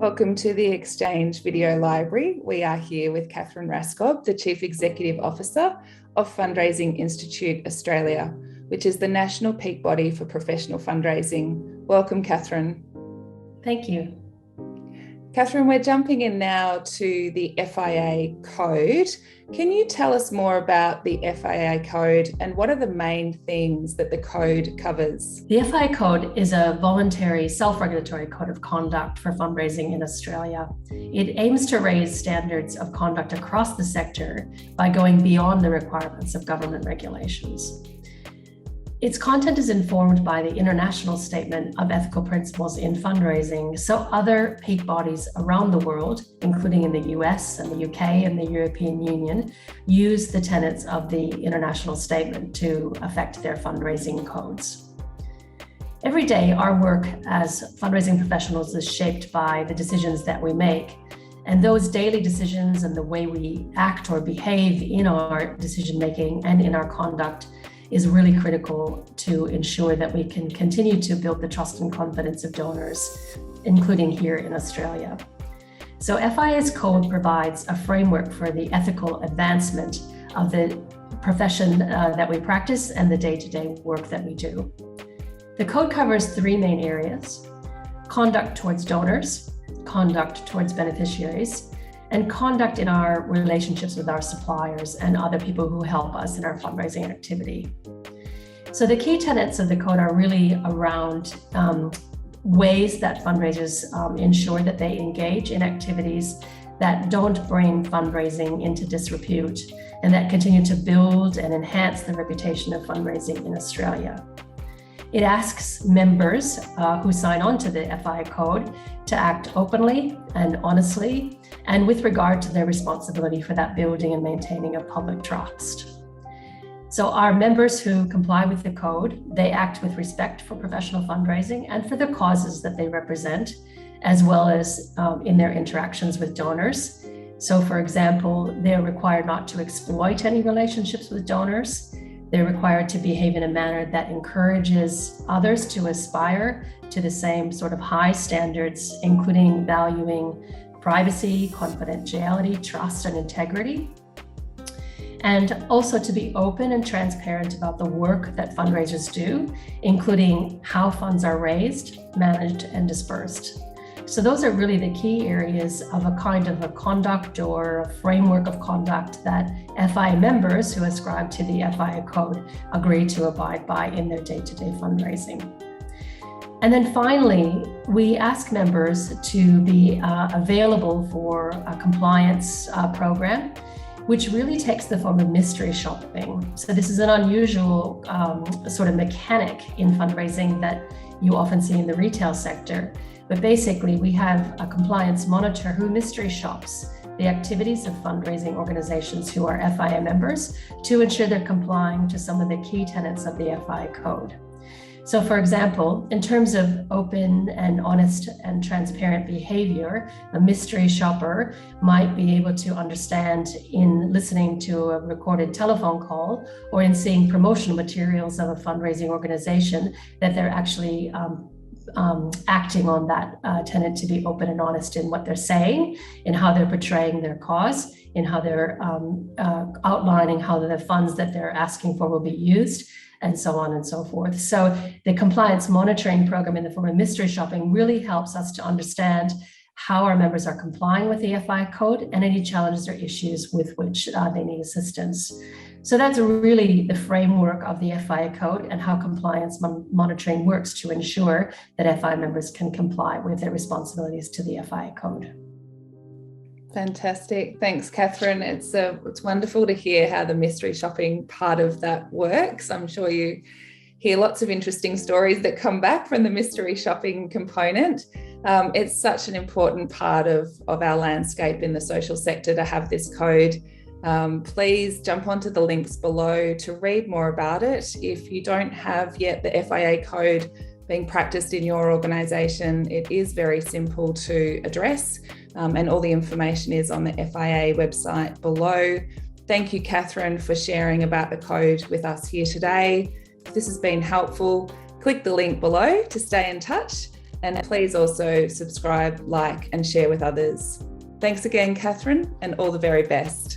Welcome to the Exchange Video Library. We are here with Katherine Raskob, the Chief Executive Officer of Fundraising Institute Australia, which is the national peak body for professional fundraising. Welcome, Katherine. Thank you. Katherine, we're jumping in now to the FIA Code. Can you tell us more about the FIA Code and what are the main things that the code covers? The FIA Code is a voluntary self-regulatory code of conduct for fundraising in Australia. It aims to raise standards of conduct across the sector by going beyond the requirements of government regulations. Its content is informed by the International Statement of Ethical Principles in Fundraising, so other peak bodies around the world, including in the US and the UK and the European Union, use the tenets of the International Statement to affect their fundraising codes. Every day, our work as fundraising professionals is shaped by the decisions that we make, and those daily decisions and the way we act or behave in our decision-making and in our conduct is really critical to ensure that we can continue to build the trust and confidence of donors, including here in Australia. So FIA's code provides a framework for the ethical advancement of the profession that we practice and the day-to-day work that we do. The code covers three main areas: conduct towards donors, conduct towards beneficiaries, and conduct in our relationships with our suppliers and other people who help us in our fundraising activity. So the key tenets of the code are really around ways that fundraisers ensure that they engage in activities that don't bring fundraising into disrepute and that continue to build and enhance the reputation of fundraising in Australia. It asks members who sign on to the FIA Code to act openly and honestly, and with regard to their responsibility for that building and maintaining of public trust. So our members who comply with the code, they act with respect for professional fundraising and for the causes that they represent, as well as in their interactions with donors. So for example, they're required not to exploit any relationships with donors. They're required to behave in a manner that encourages others to aspire to the same sort of high standards, including valuing privacy, confidentiality, trust, and integrity. And also to be open and transparent about the work that fundraisers do, including how funds are raised, managed, and dispersed. So those are really the key areas of a kind of a conduct or a framework of conduct that FIA members who ascribe to the FIA Code agree to abide by in their day-to-day fundraising. And then finally, we ask members to be available for a compliance program, which really takes the form of mystery shopping. So this is an unusual sort of mechanic in fundraising that you often see in the retail sector. But basically, we have a compliance monitor who mystery shops the activities of fundraising organizations who are FIA members to ensure they're complying to some of the key tenets of the FIA Code. So for example, in terms of open and honest and transparent behavior, a mystery shopper might be able to understand in listening to a recorded telephone call or in seeing promotional materials of a fundraising organization that they're actually acting on that tenet to be open and honest in what they're saying, in how they're portraying their cause, in how they're outlining how the funds that they're asking for will be used, and so on and so forth. So the compliance monitoring program in the form of mystery shopping really helps us to understand how our members are complying with the FIA Code and any challenges or issues with which they need assistance. So that's really the framework of the FIA Code and how compliance monitoring works to ensure that FIA members can comply with their responsibilities to the FIA Code. Fantastic. Thanks, Katherine. It's wonderful to hear how the mystery shopping part of that works. I'm sure you hear lots of interesting stories that come back from the mystery shopping component. It's such an important part of our landscape in the social sector to have this code. Please jump onto the links below to read more about it. If you don't have yet the FIA Code being practiced in your organisation, it is very simple to address, and all the information is on the FIA website below. Thank you, Katherine, for sharing about the code with us here today. If this has been helpful, click the link below to stay in touch. And please also subscribe, like, and share with others. Thanks again, Katherine, and all the very best.